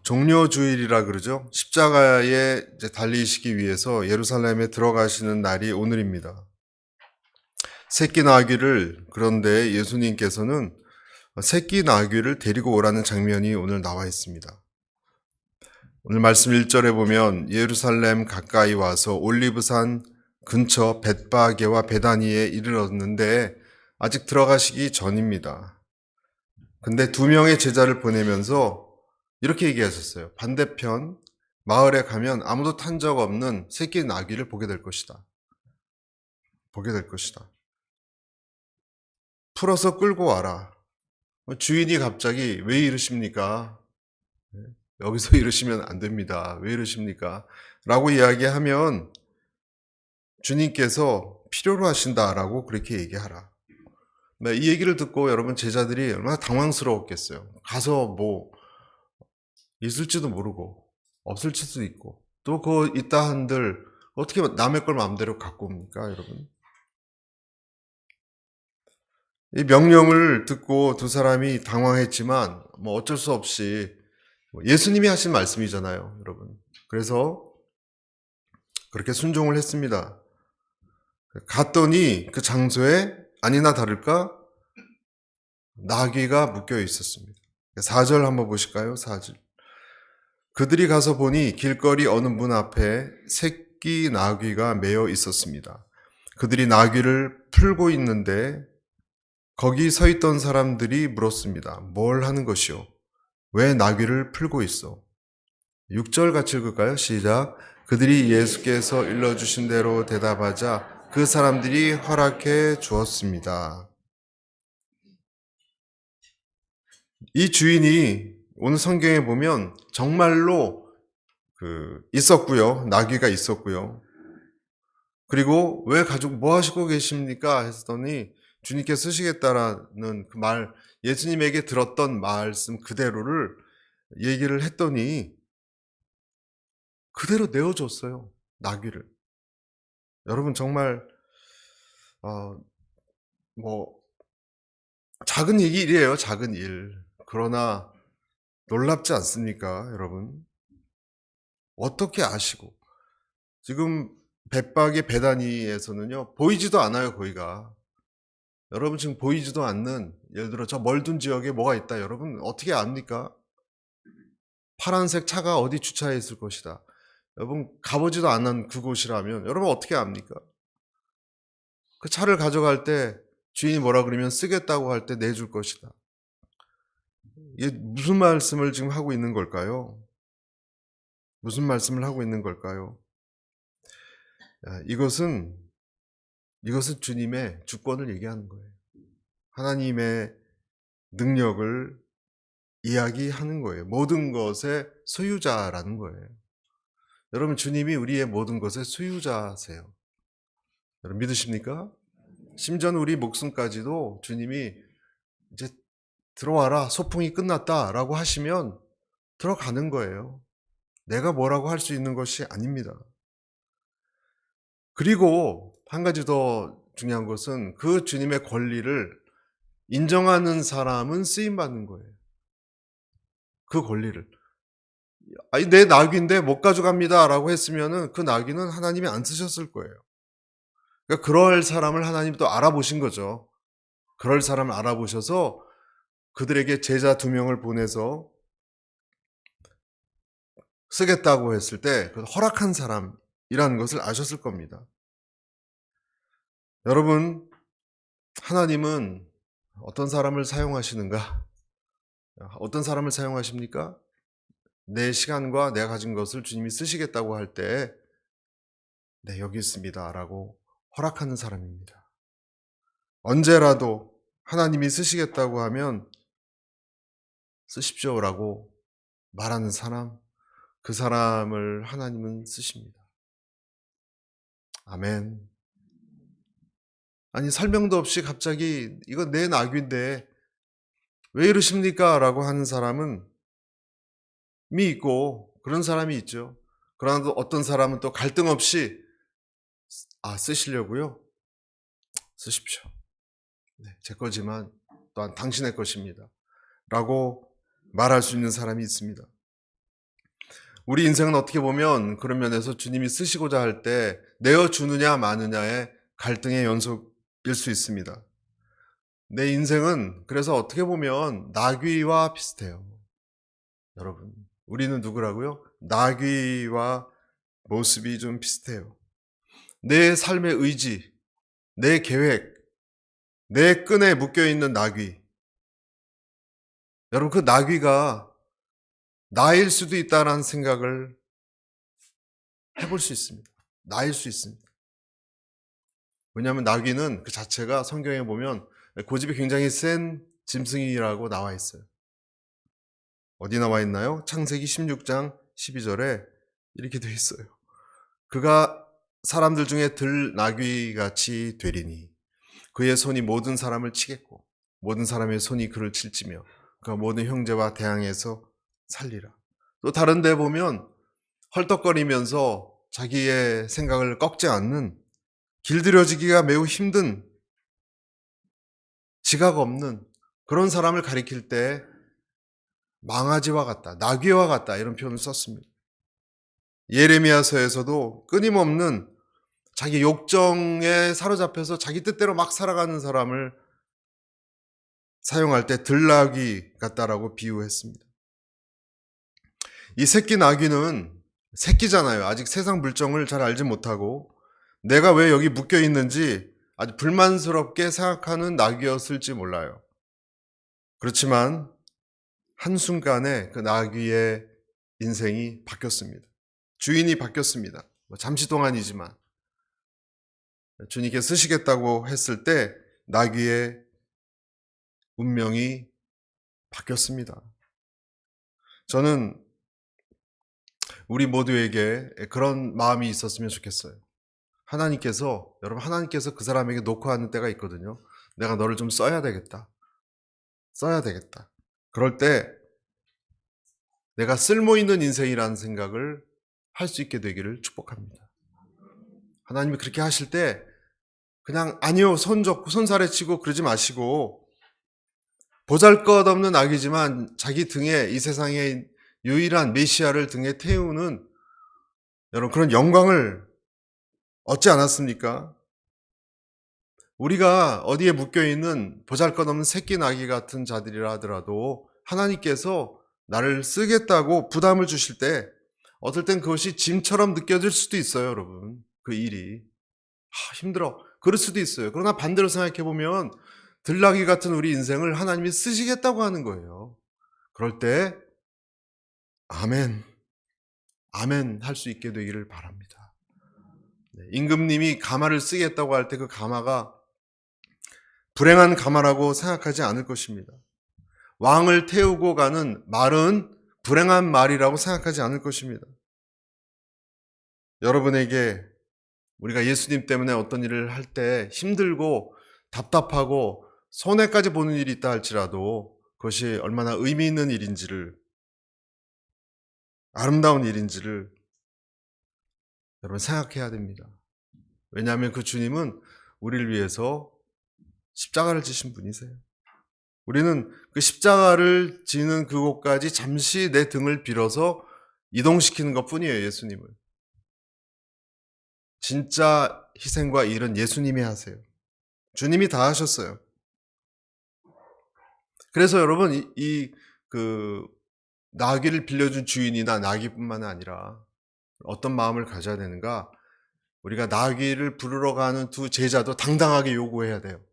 종려주일이라 그러죠. 십자가에 이제 달리시기 위해서 예루살렘에 들어가시는 날이 오늘입니다. 새끼 나귀를, 그런데 예수님께서는 새끼 나귀를 데리고 오라는 장면이 오늘 나와 있습니다. 오늘 말씀 1절에 보면 예루살렘 가까이 와서 올리브산 근처 벳바게와 베다니에 이르렀는데 아직 들어가시기 전입니다. 근데 두 명의 제자를 보내면서 이렇게 얘기하셨어요. 반대편 마을에 가면 아무도 탄 적 없는 새끼 나귀를 보게 될 것이다. 보게 될 것이다. 풀어서 끌고 와라. 주인이 갑자기 왜 이러십니까? 여기서 이러시면 안 됩니다. 왜 이러십니까? 라고 이야기하면 주님께서 필요로 하신다라고 그렇게 얘기하라. 이 얘기를 듣고 여러분 제자들이 얼마나 당황스러웠겠어요. 가서 뭐 있을지도 모르고 없을 수도 있고 또 그 있다 한들 어떻게 남의 걸 마음대로 갖고 옵니까, 여러분? 이 명령을 듣고 두 사람이 당황했지만 뭐 어쩔 수 없이 예수님이 하신 말씀이잖아요, 여러분. 그래서 그렇게 순종을 했습니다. 갔더니 그 장소에 아니나 다를까 나귀가 묶여 있었습니다. 4절 한번 보실까요? 4절. 그들이 가서 보니 길거리 어느 문 앞에 새끼 나귀가 매여 있었습니다. 그들이 나귀를 풀고 있는데 거기 서 있던 사람들이 물었습니다. 뭘 하는 것이요? 왜 나귀를 풀고 있어? 6절 같이 읽을까요? 시작. 그들이 예수께서 일러주신 대로 대답하자 그 사람들이 허락해 주었습니다. 이 주인이 오늘 성경에 보면 정말로 있었고요. 나귀가 있었고요. 그리고 왜 가지고 뭐 하시고 계십니까? 했더니 주님께 쓰시겠다라는 그 말, 예수님에게 들었던 말씀 그대로를 얘기를 했더니 그대로 내어줬어요. 나귀를. 여러분 정말 뭐 작은 일이에요. 작은 일. 그러나 놀랍지 않습니까, 여러분? 어떻게 아시고 지금 벳박의 베다니에서는요 보이지도 않아요, 거기가. 여러분 지금 보이지도 않는, 예를 들어 저 멀둔 지역에 뭐가 있다, 여러분 어떻게 압니까? 파란색 차가 어디 주차해 있을 것이다. 여러분 가보지도 않은 그곳이라면 여러분 어떻게 압니까? 그 차를 가져갈 때 주인이 뭐라 그러면 쓰겠다고 할 때 내줄 것이다. 이게 무슨 말씀을 지금 하고 있는 걸까요? 무슨 말씀을 하고 있는 걸까요? 이것은 주님의 주권을 얘기하는 거예요. 하나님의 능력을 이야기하는 거예요. 모든 것의 소유자라는 거예요. 여러분 주님이 우리의 모든 것의 소유자세요. 여러분 믿으십니까? 심지어는 우리 목숨까지도 주님이 이제 들어와라, 소풍이 끝났다라고 하시면 들어가는 거예요. 내가 뭐라고 할 수 있는 것이 아닙니다. 그리고 한 가지 더 중요한 것은 그 주님의 권리를 인정하는 사람은 쓰임받는 거예요. 그 권리를. 아니, 내 낙인데 못 가져갑니다 라고 했으면은 그 낙인은 하나님이 안 쓰셨을 거예요. 그러니까 그럴 사람을 하나님이 또 알아보신 거죠. 그럴 사람을 알아보셔서 그들에게 제자 2명을 보내서 쓰겠다고 했을 때 그 허락한 사람이라는 것을 아셨을 겁니다. 여러분, 하나님은 어떤 사람을 사용하시는가? 어떤 사람을 사용하십니까? 내 시간과 내가 가진 것을 주님이 쓰시겠다고 할 때, 네, 여기 있습니다 라고 허락하는 사람입니다. 언제라도 하나님이 쓰시겠다고 하면 쓰십시오 라고 말하는 사람, 그 사람을 하나님은 쓰십니다. 아멘. 아니, 설명도 없이 갑자기 이거 내 낙인데 왜 이러십니까? 라고 하는 사람은 있고, 그런 사람이 있죠. 그러나 어떤 사람은 또 갈등 없이 쓰시려고요? 쓰십시오. 네, 제 거지만 또한 당신의 것입니다 라고 말할 수 있는 사람이 있습니다. 우리 인생은 어떻게 보면 그런 면에서 주님이 쓰시고자 할 때 내어주느냐 마느냐의 갈등의 연속일 수 있습니다. 내 인생은 그래서 어떻게 보면 나귀와 비슷해요. 여러분, 우리는 누구라고요? 나귀와 모습이 좀 비슷해요. 내 삶의 의지, 내 계획, 내 끈에 묶여있는 나귀. 여러분, 그 나귀가 나일 수도 있다는 생각을 해볼 수 있습니다. 나일 수 있습니다. 왜냐하면 나귀는 그 자체가 성경에 보면 고집이 굉장히 센 짐승이라고 나와 있어요. 어디 나와 있나요? 창세기 16장 12절에 이렇게 되어 있어요. 그가 사람들 중에 들나귀같이 되리니 그의 손이 모든 사람을 치겠고 모든 사람의 손이 그를 칠지며 그가 모든 형제와 대항해서 살리라. 또 다른 데 보면 헐떡거리면서 자기의 생각을 꺾지 않는 길들여지기가 매우 힘든 지각 없는 그런 사람을 가리킬 때 망아지와 같다, 나귀와 같다 이런 표현을 썼습니다. 예레미야서에서도 끊임없는 자기 욕정에 사로잡혀서 자기 뜻대로 막 살아가는 사람을 사용할 때 들나귀 같다라고 비유했습니다. 이 새끼 나귀는 새끼잖아요. 아직 세상 물정을 잘 알지 못하고 내가 왜 여기 묶여 있는지 아주 불만스럽게 생각하는 나귀였을지 몰라요. 그렇지만 한순간에 그 나귀의 인생이 바뀌었습니다. 주인이 바뀌었습니다. 잠시 동안이지만 주님께 쓰시겠다고 했을 때 나귀의 운명이 바뀌었습니다. 저는 우리 모두에게 그런 마음이 있었으면 좋겠어요. 여러분 하나님께서 그 사람에게 놓고 하는 때가 있거든요. 내가 너를 좀 써야 되겠다. 그럴 때 내가 쓸모있는 인생이라는 생각을 할 수 있게 되기를 축복합니다. 하나님이 그렇게 하실 때 그냥 아니요 손 잡고 손살에 치고 그러지 마시고 보잘것없는 아기지만 자기 등에 이 세상의 유일한 메시아를 등에 태우는 여러분 그런 영광을 얻지 않았습니까? 우리가 어디에 묶여있는 보잘것없는 새끼 나귀 같은 자들이라 하더라도 하나님께서 나를 쓰겠다고 부담을 주실 때 어떨 땐 그것이 짐처럼 느껴질 수도 있어요, 여러분. 그 일이. 힘들어. 그럴 수도 있어요. 그러나 반대로 생각해보면 들나귀 같은 우리 인생을 하나님이 쓰시겠다고 하는 거예요. 그럴 때 아멘 할 수 있게 되기를 바랍니다. 임금님이 가마를 쓰겠다고 할 때 그 가마가 불행한 가마라고 생각하지 않을 것입니다. 왕을 태우고 가는 말은 불행한 말이라고 생각하지 않을 것입니다. 여러분에게 우리가 예수님 때문에 어떤 일을 할 때 힘들고 답답하고 손해까지 보는 일이 있다 할지라도 그것이 얼마나 의미 있는 일인지를, 아름다운 일인지를 여러분 생각해야 됩니다. 왜냐하면 그 주님은 우리를 위해서 십자가를 지신 분이세요. 우리는 그 십자가를 지는 그곳까지 잠시 내 등을 빌어서 이동시키는 것뿐이에요, 예수님을. 진짜 희생과 일은 예수님이 하세요. 주님이 다 하셨어요. 그래서 여러분 그 나귀를 빌려준 주인이나 나귀뿐만 아니라 어떤 마음을 가져야 되는가? 우리가 나귀를 부르러 가는 두 제자도 당당하게 요구해야 돼요.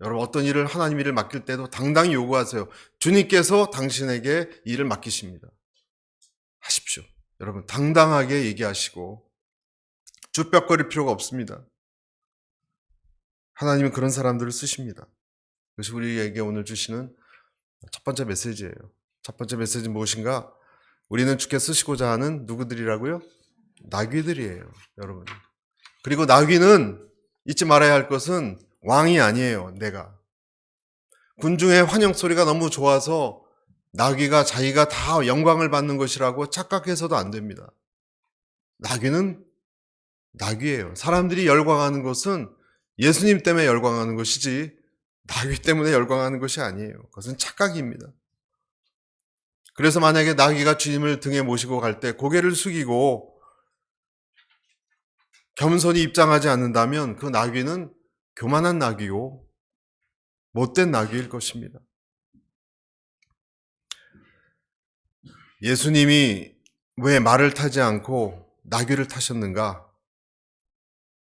여러분 어떤 일을 하나님 일을 맡길 때도 당당히 요구하세요. 주님께서 당신에게 일을 맡기십니다. 하십시오. 여러분 당당하게 얘기하시고 쭈뼛거릴 필요가 없습니다. 하나님은 그런 사람들을 쓰십니다. 그것이 우리에게 오늘 주시는 첫 번째 메시지예요. 첫 번째 메시지는 무엇인가? 우리는 주께 쓰시고자 하는 누구들이라고요? 나귀들이에요, 여러분. 그리고 나귀는 잊지 말아야 할 것은 왕이 아니에요, 내가. 군중의 환영 소리가 너무 좋아서 나귀가 자기가 다 영광을 받는 것이라고 착각해서도 안 됩니다. 나귀는 나귀예요. 사람들이 열광하는 것은 예수님 때문에 열광하는 것이지 나귀 때문에 열광하는 것이 아니에요. 그것은 착각입니다. 그래서 만약에 나귀가 주님을 등에 모시고 갈 때 고개를 숙이고 겸손히 입장하지 않는다면 그 나귀는 교만한 나귀요, 못된 나귀일 것입니다. 예수님이 왜 말을 타지 않고 나귀를 타셨는가?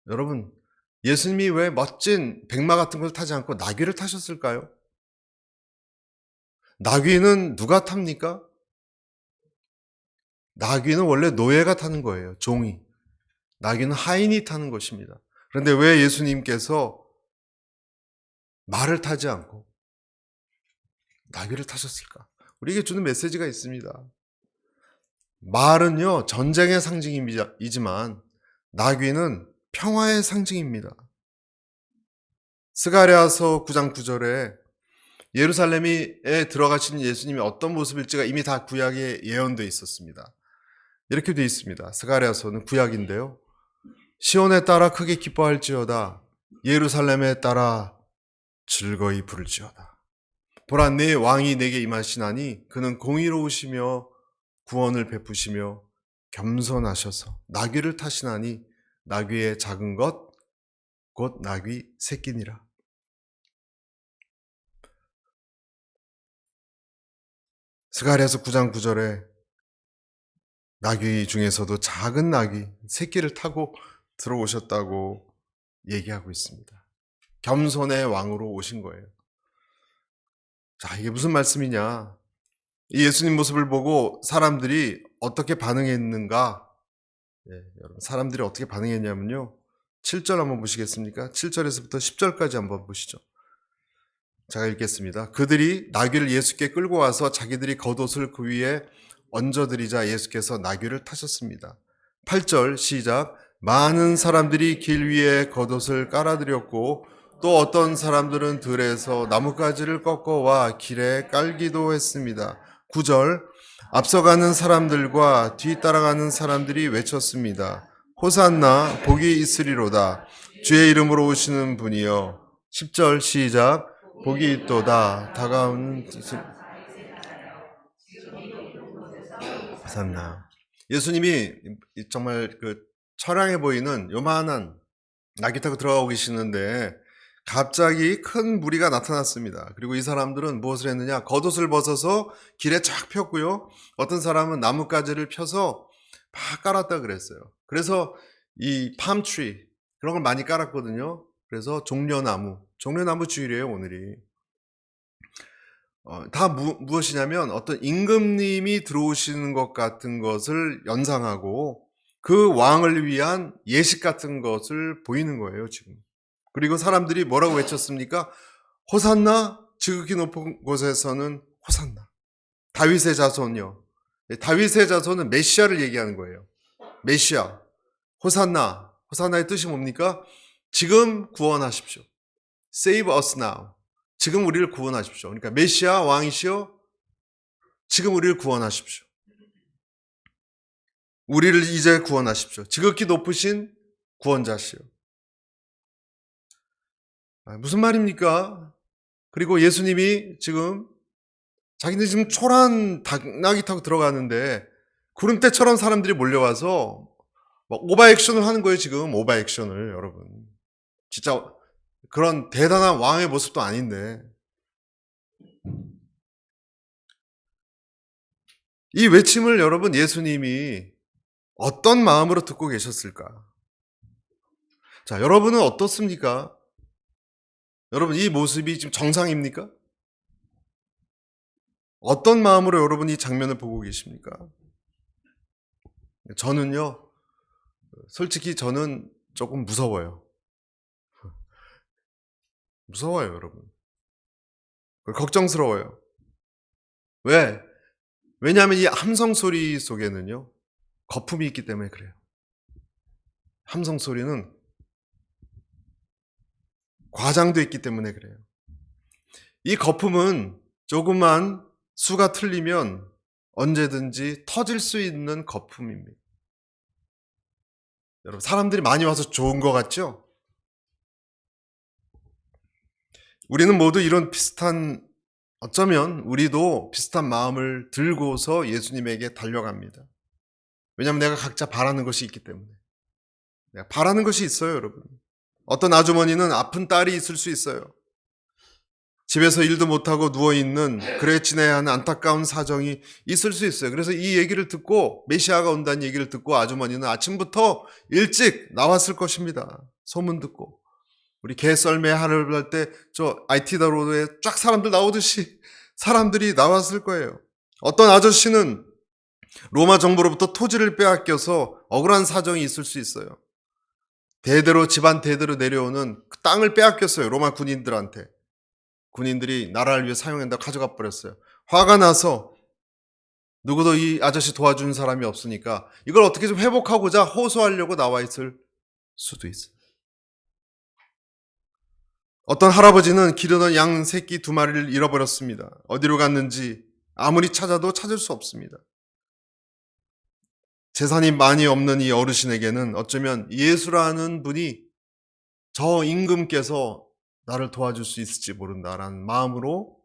여러분, 예수님이 왜 멋진 백마 같은 걸 타지 않고 나귀를 타셨을까요? 나귀는 누가 탑니까? 나귀는 원래 노예가 타는 거예요. 종이. 나귀는 하인이 타는 것입니다. 그런데 왜 예수님께서 말을 타지 않고 나귀를 타셨을까? 우리에게 주는 메시지가 있습니다. 말은요, 전쟁의 상징이지만 나귀는 평화의 상징입니다. 스가랴서 9장 9절에 예루살렘에 들어가신 예수님이 어떤 모습일지가 이미 다 구약에 예언되어 있었습니다. 이렇게 되어 있습니다. 스가랴서는 구약인데요. 시온에 따라 크게 기뻐할지어다. 예루살렘에 따라 즐거이 부를지어다. 보라, 내 왕이 내게 임하시나니 그는 공의로우시며 구원을 베푸시며 겸손하셔서 나귀를 타시나니 나귀의 작은 것 곧 나귀 새끼니라. 스가랴서 9장 9절에 나귀 중에서도 작은 나귀 새끼를 타고 들어오셨다고 얘기하고 있습니다. 겸손의 왕으로 오신 거예요. 자, 이게 무슨 말씀이냐? 이 예수님 모습을 보고 사람들이 어떻게 반응했는가? 여러분, 사람들이 어떻게 반응했냐면요, 7절 한번 보시겠습니까? 7절에서부터 10절까지 한번 보시죠. 제가 읽겠습니다. 그들이 나귀를 예수께 끌고 와서 자기들이 겉옷을 그 위에 얹어드리자 예수께서 나귀를 타셨습니다. 8절 시작. 많은 사람들이 길 위에 겉옷을 깔아드렸고 또 어떤 사람들은 들에서 나뭇가지를 꺾어와 길에 깔기도 했습니다. 9절 앞서가는 사람들과 뒤따라가는 사람들이 외쳤습니다. 호산나 복이 있으리로다. 주의 이름으로 오시는 분이여. 10절 시작. 복이 있도다. 다가오는 호산나. 예수님이 정말 처량해 보이는 요만한 나귀 타고 들어가고 계시는데 갑자기 큰 무리가 나타났습니다. 그리고 이 사람들은 무엇을 했느냐? 겉옷을 벗어서 길에 쫙 폈고요. 어떤 사람은 나뭇가지를 펴서 막 깔았다 그랬어요. 그래서 이 팜트리 그런 걸 많이 깔았거든요. 그래서 종려나무 주일이에요, 오늘이. 다 무엇이냐면 어떤 임금님이 들어오시는 것 같은 것을 연상하고 그 왕을 위한 예식 같은 것을 보이는 거예요, 지금. 그리고 사람들이 뭐라고 외쳤습니까? 호산나, 지극히 높은 곳에서는 호산나. 다윗의 자손이요. 다윗의 자손은 메시아를 얘기하는 거예요. 메시아. 호산나. 호산나의 뜻이 뭡니까? 지금 구원하십시오. Save us now. 지금 우리를 구원하십시오. 그러니까 메시아 왕이시여, 지금 우리를 구원하십시오. 우리를 이제 구원하십시오. 지극히 높으신 구원자시여. 무슨 말입니까? 그리고 예수님이 지금 자기는 지금 초란 당나귀 타고 들어가는데 구름대처럼 사람들이 몰려와서 막 오버액션을 하는 거예요. 지금 오버액션을. 여러분, 진짜 그런 대단한 왕의 모습도 아닌데 이 외침을 여러분, 예수님이 어떤 마음으로 듣고 계셨을까? 자, 여러분은 어떻습니까? 여러분, 이 모습이 지금 정상입니까? 어떤 마음으로 여러분 이 장면을 보고 계십니까? 저는요, 솔직히 저는 조금 무서워요. 무서워요, 여러분. 걱정스러워요. 왜? 왜냐하면 이 함성 소리 속에는요, 거품이 있기 때문에 그래요. 함성 소리는 과장되어 있기 때문에 그래요. 이 거품은 조금만 수가 틀리면 언제든지 터질 수 있는 거품입니다. 여러분, 사람들이 많이 와서 좋은 것 같죠? 우리는 모두 이런 비슷한 어쩌면 우리도 비슷한 마음을 들고서 예수님에게 달려갑니다. 왜냐하면 내가 각자 바라는 것이 있기 때문에. 내가 바라는 것이 있어요, 여러분. 어떤 아주머니는 아픈 딸이 있을 수 있어요. 집에서 일도 못하고 누워있는, 그래 지내야 하는 안타까운 사정이 있을 수 있어요. 그래서 이 얘기를 듣고, 메시아가 온다는 얘기를 듣고 아주머니는 아침부터 일찍 나왔을 것입니다. 소문 듣고. 우리 개 썰매 하를 할 때 저 IT다로에 쫙 사람들 나오듯이 사람들이 나왔을 거예요. 어떤 아저씨는 로마 정부로부터 토지를 빼앗겨서 억울한 사정이 있을 수 있어요. 대대로 집안 대대로 내려오는 그 땅을 빼앗겼어요. 로마 군인들한테. 군인들이 나라를 위해 사용한다고 가져가 버렸어요. 화가 나서 누구도 이 아저씨 도와주는 사람이 없으니까 이걸 어떻게 좀 회복하고자 호소하려고 나와 있을 수도 있어요. 어떤 할아버지는 기르던 양 새끼 2마리를 잃어버렸습니다. 어디로 갔는지 아무리 찾아도 찾을 수 없습니다. 재산이 많이 없는 이 어르신에게는 어쩌면 예수라는 분이 저 임금께서 나를 도와줄 수 있을지 모른다라는 마음으로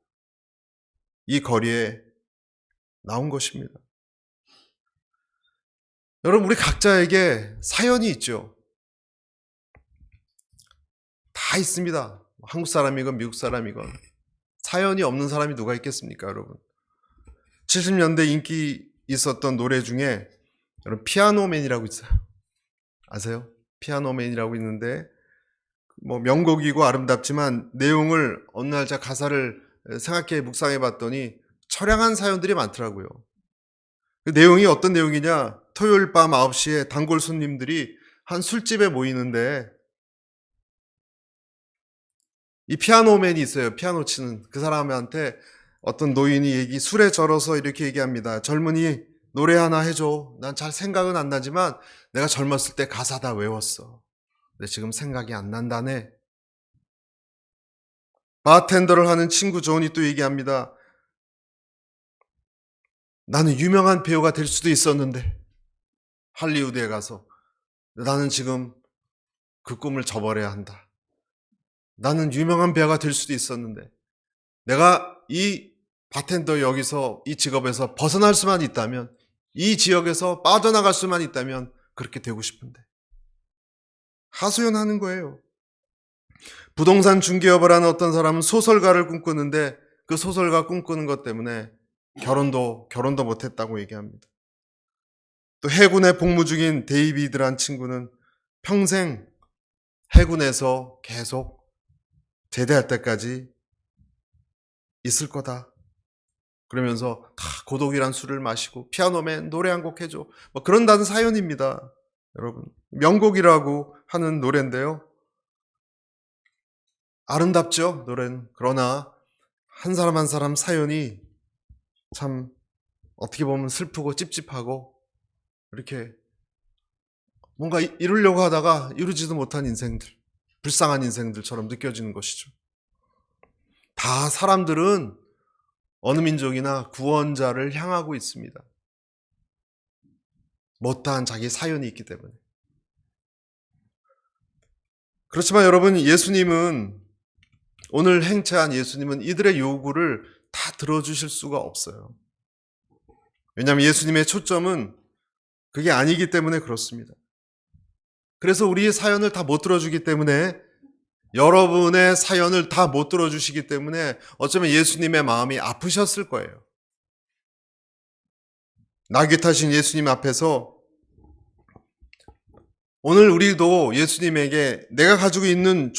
이 거리에 나온 것입니다. 여러분, 우리 각자에게 사연이 있죠. 다 있습니다. 한국 사람이건 미국 사람이건 사연이 없는 사람이 누가 있겠습니까, 여러분? 70년대 인기 있었던 노래 중에 여러분 피아노맨이라고 있어요. 아세요? 피아노맨이라고 있는데 뭐 명곡이고 아름답지만 내용을 어느 날 제가 가사를 생각해 묵상해 봤더니 처량한 사연들이 많더라고요. 그 내용이 어떤 내용이냐? 토요일 밤 9시에 단골 손님들이 한 술집에 모이는데 이 피아노맨이 있어요. 피아노 치는 그 사람한테 어떤 노인이 술에 절어서 이렇게 얘기합니다. 젊은이 노래 하나 해줘. 난 잘 생각은 안 나지만 내가 젊었을 때 가사 다 외웠어. 근데 지금 생각이 안 난다네. 바텐더를 하는 친구 존이 또 얘기합니다. 나는 유명한 배우가 될 수도 있었는데 할리우드에 가서 나는 지금 그 꿈을 저버려야 한다. 나는 유명한 배우가 될 수도 있었는데 내가 이 바텐더 여기서 이 직업에서 벗어날 수만 있다면 이 지역에서 빠져나갈 수만 있다면 그렇게 되고 싶은데 하소연하는 거예요. 부동산 중개업을 하는 어떤 사람은 소설가를 꿈꾸는데 그 소설가 꿈꾸는 것 때문에 결혼도 못했다고 얘기합니다. 또 해군에 복무 중인 데이비드란 친구는 평생 해군에서 계속 제대할 때까지 있을 거다. 그러면서 다 고독이란 술을 마시고 피아노맨 노래 한 곡 해줘. 뭐 그런다는 사연입니다. 여러분 명곡이라고 하는 노래인데요. 아름답죠 노래는. 그러나 한 사람 한 사람 사연이 참 어떻게 보면 슬프고 찝찝하고 이렇게 뭔가 이루려고 하다가 이루지도 못한 인생들, 불쌍한 인생들처럼 느껴지는 것이죠. 다 사람들은 어느 민족이나 구원자를 향하고 있습니다. 못다한 자기 사연이 있기 때문에. 그렇지만 여러분, 예수님은 오늘 행차한 예수님은 이들의 요구를 다 들어주실 수가 없어요. 왜냐하면 예수님의 초점은 그게 아니기 때문에 그렇습니다. 그래서 우리의 사연을 다 못 들어주기 때문에 여러분의 사연을 다 못 들어주시기 때문에 어쩌면 예수님의 마음이 아프셨을 거예요. 나귀 타신 예수님 앞에서 오늘 우리도 예수님에게 내가 가지고 있는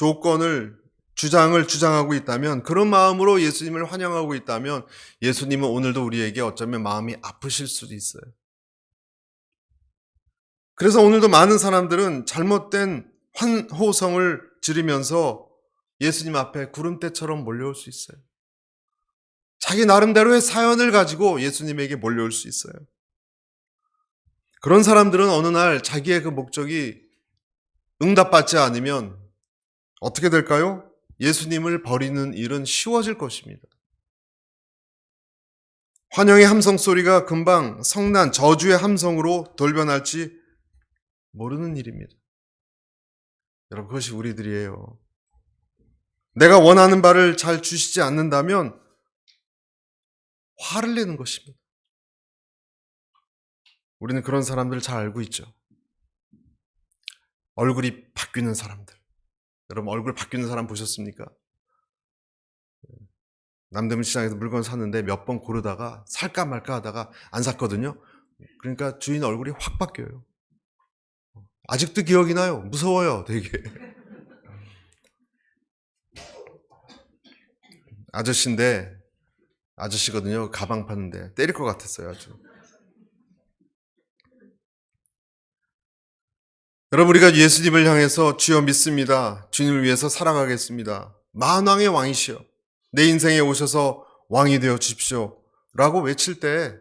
주장을 주장하고 있다면 그런 마음으로 예수님을 환영하고 있다면 예수님은 오늘도 우리에게 어쩌면 마음이 아프실 수도 있어요. 그래서 오늘도 많은 사람들은 잘못된 환호성을 지르면서 예수님 앞에 구름대처럼 몰려올 수 있어요. 자기 나름대로의 사연을 가지고 예수님에게 몰려올 수 있어요. 그런 사람들은 어느 날 자기의 그 목적이 응답받지 않으면 어떻게 될까요? 예수님을 버리는 일은 쉬워질 것입니다. 환영의 함성 소리가 금방 성난 저주의 함성으로 돌변할지 모르는 일입니다. 여러분, 그것이 우리들이에요. 내가 원하는 바를 잘 주시지 않는다면 화를 내는 것입니다. 우리는 그런 사람들을 잘 알고 있죠. 얼굴이 바뀌는 사람들. 여러분 얼굴 바뀌는 사람 보셨습니까? 남대문 시장에서 물건 샀는데 몇 번 고르다가 살까 말까 하다가 안 샀거든요. 그러니까 주인 얼굴이 확 바뀌어요. 아직도 기억이 나요. 무서워요, 되게. 아저씨거든요. 가방 파는데 때릴 것 같았어요, 아주. 여러분, 우리가 예수님을 향해서 주여 믿습니다. 주님을 위해서 살아가겠습니다. 만왕의 왕이시여. 내 인생에 오셔서 왕이 되어 주십시오. 라고 외칠 때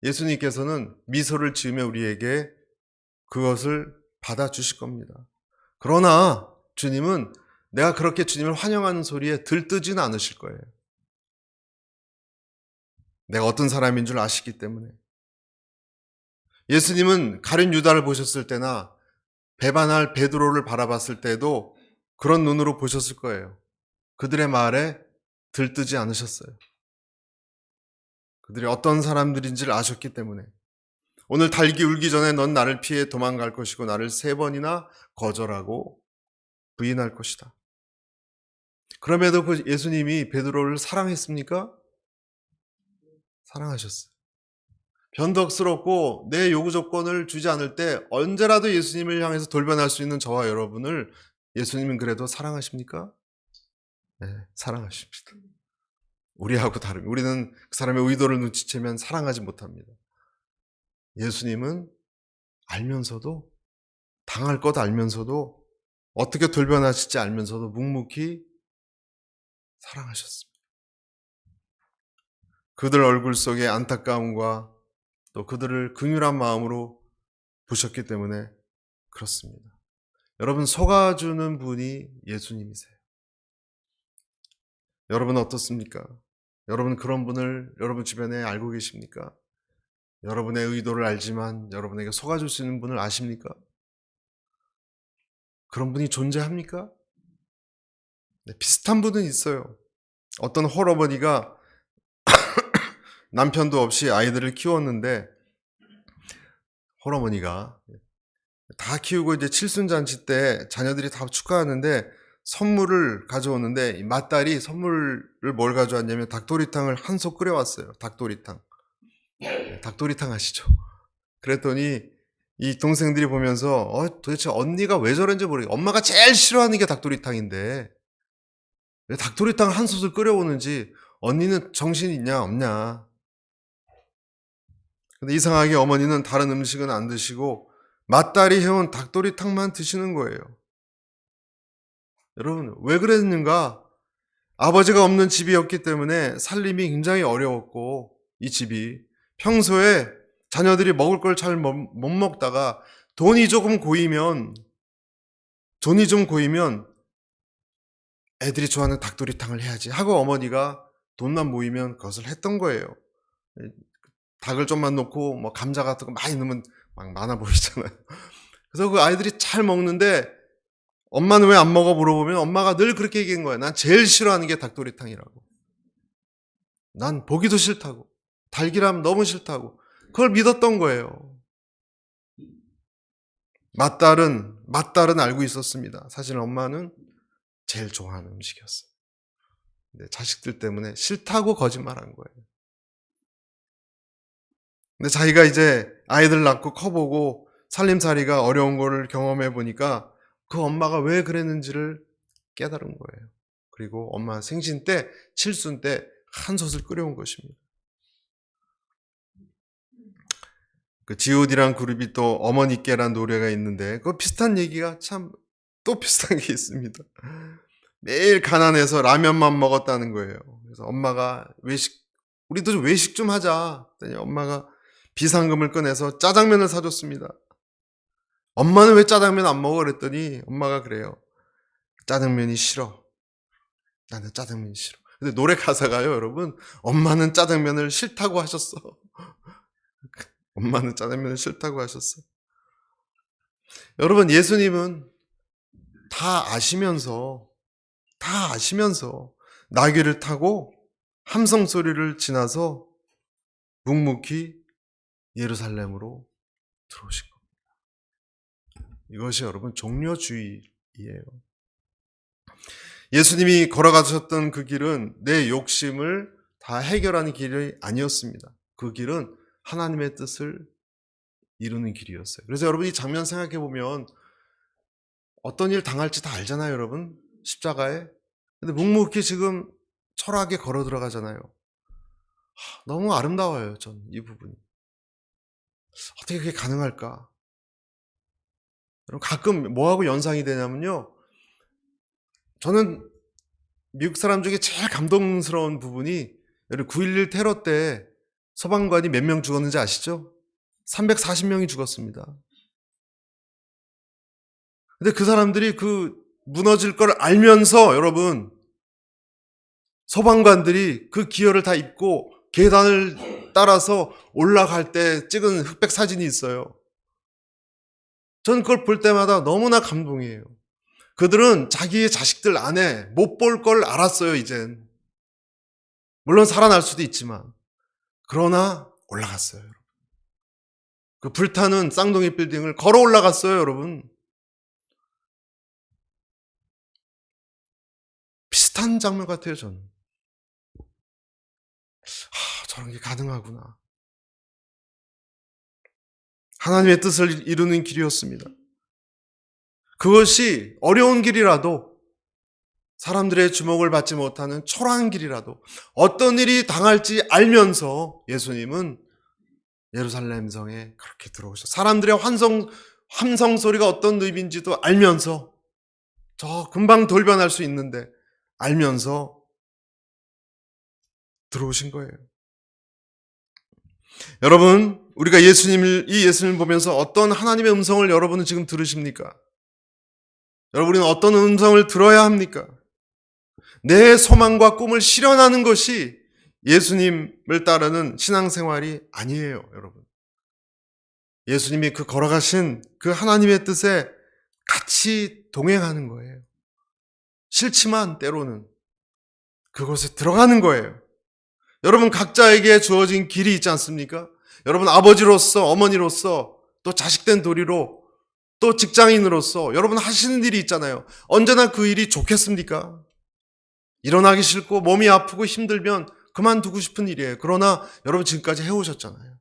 예수님께서는 미소를 지으며 우리에게 그것을 받아주실 겁니다. 그러나 주님은 내가 그렇게 주님을 환영하는 소리에 들뜨지는 않으실 거예요. 내가 어떤 사람인 줄 아시기 때문에. 예수님은 가룟 유다를 보셨을 때나 배반할 베드로를 바라봤을 때도 그런 눈으로 보셨을 거예요. 그들의 말에 들뜨지 않으셨어요. 그들이 어떤 사람들인지를 아셨기 때문에. 오늘 닭이 울기 전에 넌 나를 피해 도망갈 것이고 나를 3번이나 거절하고 부인할 것이다. 그럼에도 그 예수님이 베드로를 사랑했습니까? 사랑하셨어요. 변덕스럽고 내 요구 조건을 주지 않을 때 언제라도 예수님을 향해서 돌변할 수 있는 저와 여러분을 예수님은 그래도 사랑하십니까? 네, 사랑하십니다. 우리하고 다릅니다. 우리는 그 사람의 의도를 눈치채면 사랑하지 못합니다. 예수님은 알면서도, 당할 것 알면서도, 어떻게 돌변하실지 알면서도 묵묵히 사랑하셨습니다. 그들 얼굴 속에 안타까움과 또 그들을 긍휼한 마음으로 보셨기 때문에 그렇습니다. 여러분, 속아주는 분이 예수님이세요. 여러분 어떻습니까? 여러분 그런 분을 여러분 주변에 알고 계십니까? 여러분의 의도를 알지만 여러분에게 속아줄 수 있는 분을 아십니까? 그런 분이 존재합니까? 네, 비슷한 분은 있어요. 어떤 홀어머니가 남편도 없이 아이들을 키웠는데 홀어머니가 다 키우고 이제 칠순잔치 때 자녀들이 다 축하하는데 선물을 가져오는데 맏딸이 선물을 뭘 가져왔냐면 닭도리탕을 한 솥 끓여왔어요. 닭도리탕. 닭도리탕 아시죠? 그랬더니 이 동생들이 보면서 도대체 언니가 왜 저런지 모르겠어. 엄마가 제일 싫어하는 게 닭도리탕인데 왜 닭도리탕 한 솥을 끓여오는지 언니는 정신이 있냐 없냐. 근데 이상하게 어머니는 다른 음식은 안 드시고 맏딸이 해온 닭도리탕만 드시는 거예요. 여러분 왜 그랬는가? 아버지가 없는 집이었기 때문에 살림이 굉장히 어려웠고 이 집이 평소에 자녀들이 먹을 걸 잘 못 먹다가 돈이 좀 고이면 애들이 좋아하는 닭도리탕을 해야지 하고 어머니가 돈만 모이면 그것을 했던 거예요. 닭을 좀만 넣고 뭐 감자 같은 거 많이 넣으면 막 많아 보이잖아요. 그래서 그 아이들이 잘 먹는데 엄마는 왜 안 먹어 물어보면 엄마가 늘 그렇게 얘기한 거야. 난 제일 싫어하는 게 닭도리탕이라고. 난 보기도 싫다고. 달기람 너무 싫다고. 그걸 믿었던 거예요. 맏딸은 알고 있었습니다. 사실 엄마는 제일 좋아하는 음식이었어요. 근데 자식들 때문에 싫다고 거짓말한 거예요. 근데 자기가 이제 아이들 낳고 커보고 살림살이가 어려운 거를 경험해 보니까 그 엄마가 왜 그랬는지를 깨달은 거예요. 그리고 엄마 생신 때, 칠순 때 한 솥을 끓여온 것입니다. 그 G.O.D란 그룹이 또 어머니께란 노래가 있는데 그 비슷한 얘기가 참 또 비슷한 게 있습니다. 매일 가난해서 라면만 먹었다는 거예요. 그래서 엄마가 우리도 좀 외식 좀 하자. 그랬더니 엄마가 비상금을 꺼내서 짜장면을 사줬습니다. 엄마는 왜 짜장면 안 먹어? 그랬더니 엄마가 그래요. 짜장면이 싫어. 나는 짜장면이 싫어. 근데 노래 가사가요, 여러분. 엄마는 짜장면을 싫다고 하셨어. 엄마는 짜장면을 싫다고 하셨어. 여러분, 예수님은 다 아시면서 나귀를 타고 함성 소리를 지나서 묵묵히 예루살렘으로 들어오신 겁니다. 이것이 여러분 종려주의예요. 예수님이 걸어가셨던 그 길은 내 욕심을 다 해결하는 길이 아니었습니다. 그 길은 하나님의 뜻을 이루는 길이었어요. 그래서 여러분 이 장면 생각해 보면 어떤 일 당할지 다 알잖아요, 여러분. 십자가에. 근데 묵묵히 지금 철학에 걸어 들어가잖아요. 너무 아름다워요, 전 이 부분이. 어떻게 그게 가능할까? 여러분 가끔 뭐하고 연상이 되냐면요. 저는 미국 사람 중에 제일 감동스러운 부분이 9.11 테러 때 서방관이 몇 명 죽었는지 아시죠? 340명이 죽었습니다. 근데 그 사람들이 그 무너질 걸 알면서 여러분 서방관들이 그 기여를 다 입고 계단을 따라서 올라갈 때 찍은 흑백 사진이 있어요. 저는 그걸 볼 때마다 너무나 감동이에요. 그들은 자기의 자식들 안에 못 볼 걸 알았어요, 이젠. 물론 살아날 수도 있지만. 그러나 올라갔어요. 그 불타는 쌍둥이 빌딩을 걸어 올라갔어요, 여러분. 비슷한 장면 같아요, 저는. 저런 게 가능하구나. 하나님의 뜻을 이루는 길이었습니다. 그것이 어려운 길이라도 사람들의 주목을 받지 못하는 초라한 길이라도 어떤 일이 당할지 알면서 예수님은 예루살렘 성에 그렇게 들어오셨어요. 사람들의 함성 소리가 어떤 의미인지도 알면서 저 금방 돌변할 수 있는데 알면서 들어오신 거예요. 여러분, 우리가 이 예수님을 보면서 어떤 하나님의 음성을 여러분은 지금 들으십니까? 여러분은 어떤 음성을 들어야 합니까? 내 소망과 꿈을 실현하는 것이 예수님을 따르는 신앙생활이 아니에요, 여러분. 예수님이 그 걸어가신 그 하나님의 뜻에 같이 동행하는 거예요. 싫지만 때로는 그곳에 들어가는 거예요. 여러분 각자에게 주어진 길이 있지 않습니까? 여러분 아버지로서 어머니로서 또 자식된 도리로 또 직장인으로서 여러분 하시는 일이 있잖아요. 언제나 그 일이 좋겠습니까? 일어나기 싫고 몸이 아프고 힘들면 그만두고 싶은 일이에요. 그러나 여러분 지금까지 해오셨잖아요.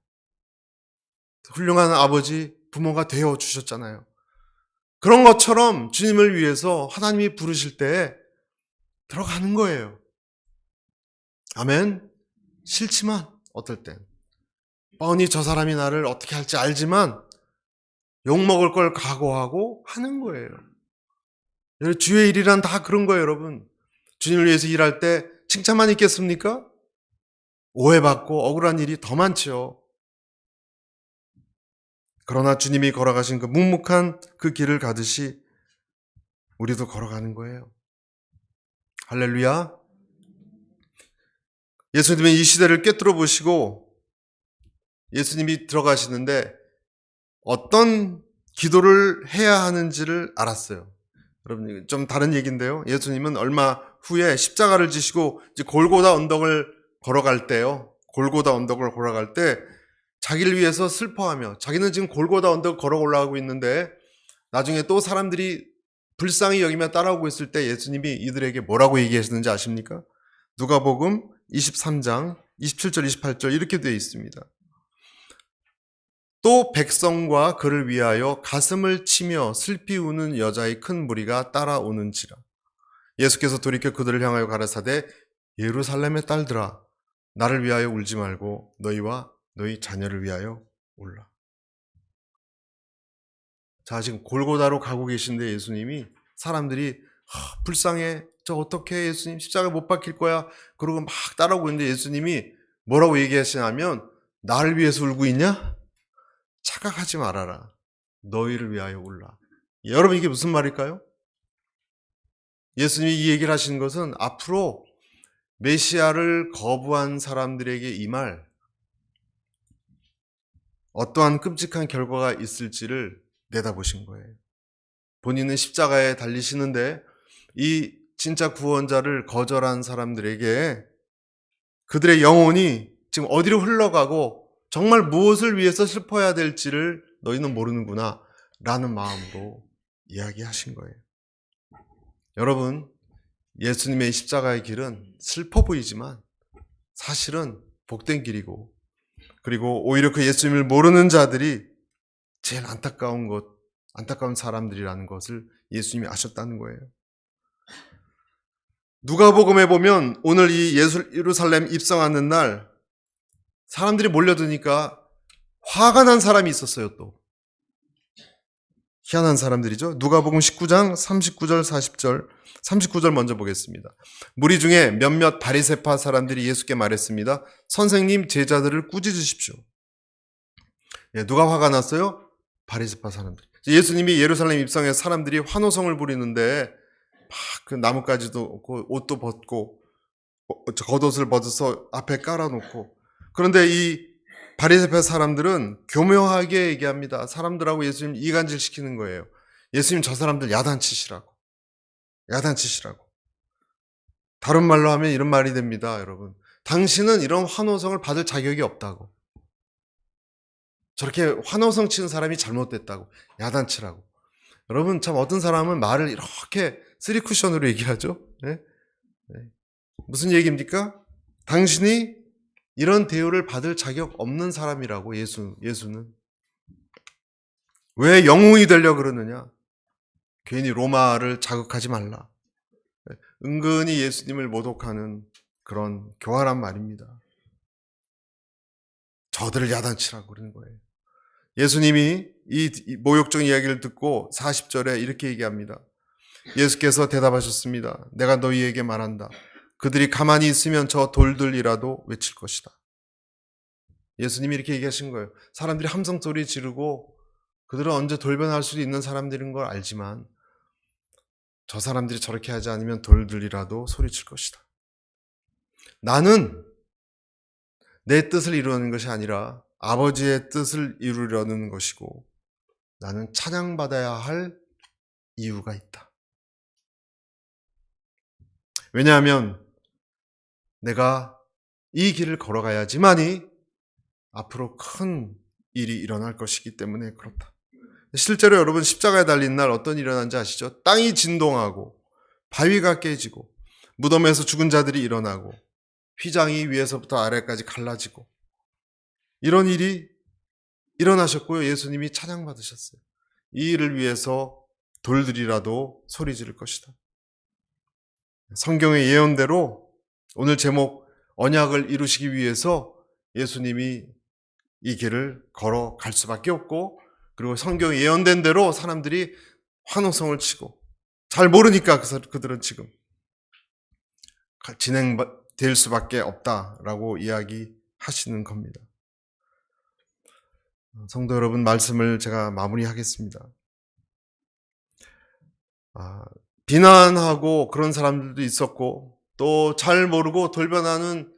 훌륭한 아버지, 부모가 되어 주셨잖아요. 그런 것처럼 주님을 위해서 하나님이 부르실 때 들어가는 거예요. 아멘. 싫지만 어떨 땐 뻔히 저 사람이 나를 어떻게 할지 알지만 욕먹을 걸 각오하고 하는 거예요. 주의 일이란 다 그런 거예요, 여러분. 주님을 위해서 일할 때 칭찬만 있겠습니까? 오해받고 억울한 일이 더 많죠. 그러나 주님이 걸어가신 그 묵묵한 그 길을 가듯이 우리도 걸어가는 거예요. 할렐루야. 예수님은 이 시대를 꿰뚫어 보시고 예수님이 들어가시는데 어떤 기도를 해야 하는지를 알았어요. 여러분 좀 다른 얘기인데요. 예수님은 얼마 후에 십자가를 지시고 이제 골고다 언덕을 걸어갈 때요. 골고다 언덕을 걸어갈 때 자기를 위해서 슬퍼하며 자기는 지금 골고다 언덕을 걸어 올라가고 있는데 나중에 또 사람들이 불쌍히 여기며 따라오고 있을 때 예수님이 이들에게 뭐라고 얘기하시는지 아십니까? 누가복음 23장 27절 28절 이렇게 되어 있습니다. 또 백성과 그를 위하여 가슴을 치며 슬피 우는 여자의 큰 무리가 따라오는지라. 예수께서 돌이켜 그들을 향하여 가라사대 예루살렘의 딸들아 나를 위하여 울지 말고 너희와 너희 자녀를 위하여 울라. 자, 지금 골고다로 가고 계신데 예수님이 사람들이 불쌍해. 저 어떻게 예수님 십자가 못 박힐 거야. 그러고 막 따라오고 있는데 예수님이 뭐라고 얘기하시냐면 나를 위해서 울고 있냐? 착각하지 말아라. 너희를 위하여 울라. 여러분 이게 무슨 말일까요? 예수님이 이 얘기를 하시는 것은 앞으로 메시아를 거부한 사람들에게 이 말 어떠한 끔찍한 결과가 있을지를 내다보신 거예요. 본인은 십자가에 달리시는데 이 진짜 구원자를 거절한 사람들에게 그들의 영혼이 지금 어디로 흘러가고 정말 무엇을 위해서 슬퍼해야 될지를 너희는 모르는구나 라는 마음으로 이야기하신 거예요. 여러분, 예수님의 십자가의 길은 슬퍼 보이지만 사실은 복된 길이고, 그리고 오히려 그 예수님을 모르는 자들이 제일 안타까운 사람들이라는 것을 예수님이 아셨다는 거예요. 누가복음에 보면 오늘 이 예루살렘 입성하는 날 사람들이 몰려드니까 화가 난 사람이 있었어요. 또 희한한 사람들이죠. 누가복음 19장 39절 40절 39절 먼저 보겠습니다. 무리 중에 몇몇 바리새파 사람들이 예수께 말했습니다. 선생님, 제자들을 꾸짖으십시오. 누가 화가 났어요? 바리새파 사람들. 예수님이 예루살렘 입성해서 사람들이 환호성을 부리는데 막 그 나뭇가지도 없고 옷도 벗고 겉옷을 벗어서 앞에 깔아놓고, 그런데 이 바리새파 사람들은 교묘하게 얘기합니다. 사람들하고 예수님 이간질 시키는 거예요. 예수님 저 사람들 야단치시라고. 다른 말로 하면 이런 말이 됩니다, 여러분. 당신은 이런 환호성을 받을 자격이 없다고. 저렇게 환호성 치는 사람이 잘못됐다고. 야단치라고. 여러분, 참 어떤 사람은 말을 이렇게 쓰리쿠션으로 얘기하죠. 네? 무슨 얘기입니까? 당신이 이런 대우를 받을 자격 없는 사람이라고. 예수는 왜 영웅이 되려고 그러느냐? 괜히 로마를 자극하지 말라. 은근히 예수님을 모독하는 그런 교활한 말입니다. 저들을 야단치라고 그러는 거예요. 예수님이 이 모욕적 이야기를 듣고 40절에 이렇게 얘기합니다. 예수께서 대답하셨습니다. 내가 너희에게 말한다. 그들이 가만히 있으면 저 돌들이라도 외칠 것이다. 예수님이 이렇게 얘기하신 거예요. 사람들이 함성 소리 지르고 그들은 언제 돌변할 수도 있는 사람들인 걸 알지만 저 사람들이 저렇게 하지 않으면 돌들이라도 소리칠 것이다. 나는 내 뜻을 이루는 것이 아니라 아버지의 뜻을 이루려는 것이고 나는 찬양받아야 할 이유가 있다. 왜냐하면 내가 이 길을 걸어가야지만이 앞으로 큰 일이 일어날 것이기 때문에 그렇다. 실제로 여러분 십자가에 달린 날 어떤 일이 일어난지 아시죠? 땅이 진동하고 바위가 깨지고 무덤에서 죽은 자들이 일어나고 휘장이 위에서부터 아래까지 갈라지고 이런 일이 일어나셨고요. 예수님이 찬양받으셨어요. 이 일을 위해서 돌들이라도 소리 지를 것이다. 성경의 예언대로 오늘 제목 언약을 이루시기 위해서 예수님이 이 길을 걸어갈 수밖에 없고, 그리고 성경에 예언된 대로 사람들이 환호성을 치고 잘 모르니까 그들은 지금 진행될 수밖에 없다라고 이야기하시는 겁니다. 성도 여러분, 말씀을 제가 마무리하겠습니다. 비난하고 그런 사람들도 있었고 또 잘 모르고 돌변하는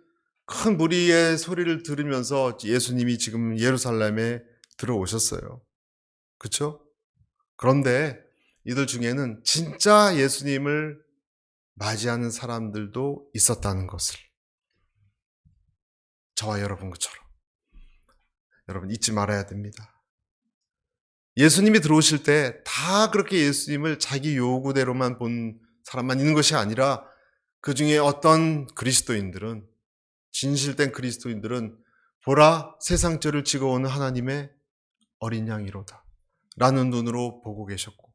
큰 무리의 소리를 들으면서 예수님이 지금 예루살렘에 들어오셨어요. 그렇죠? 그런데 이들 중에는 진짜 예수님을 맞이하는 사람들도 있었다는 것을 저와 여러분 것처럼 여러분 잊지 말아야 됩니다. 예수님이 들어오실 때 다 그렇게 예수님을 자기 요구대로만 본 사람만 있는 것이 아니라 그 중에 어떤 그리스도인들은, 진실된 그리스도인들은 보라 세상 죄를 지고 오는 하나님의 어린 양이로다 라는 눈으로 보고 계셨고,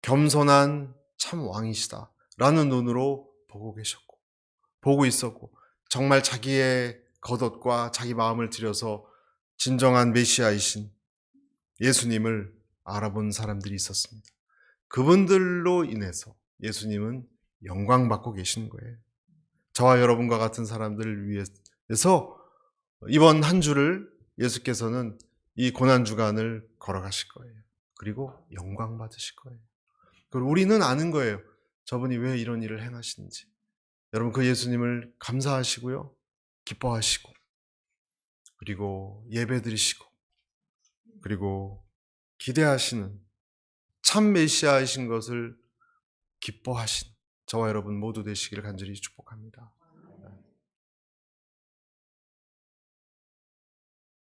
겸손한 참 왕이시다 라는 눈으로 보고 있었고, 정말 자기의 겉옷과 자기 마음을 들여서 진정한 메시아이신 예수님을 알아본 사람들이 있었습니다. 그분들로 인해서 예수님은 영광받고 계시는 거예요. 저와 여러분과 같은 사람들을 위해서 이번 한 주를 예수께서는 이 고난주간을 걸어가실 거예요. 그리고 영광 받으실 거예요. 그리고 우리는 아는 거예요. 저분이 왜 이런 일을 행하시는지. 여러분, 그 예수님을 감사하시고요, 기뻐하시고, 그리고 예배드리시고, 그리고 기대하시는 참 메시아이신 것을 기뻐하신 저와 여러분 모두 되시기를 간절히 축복합니다.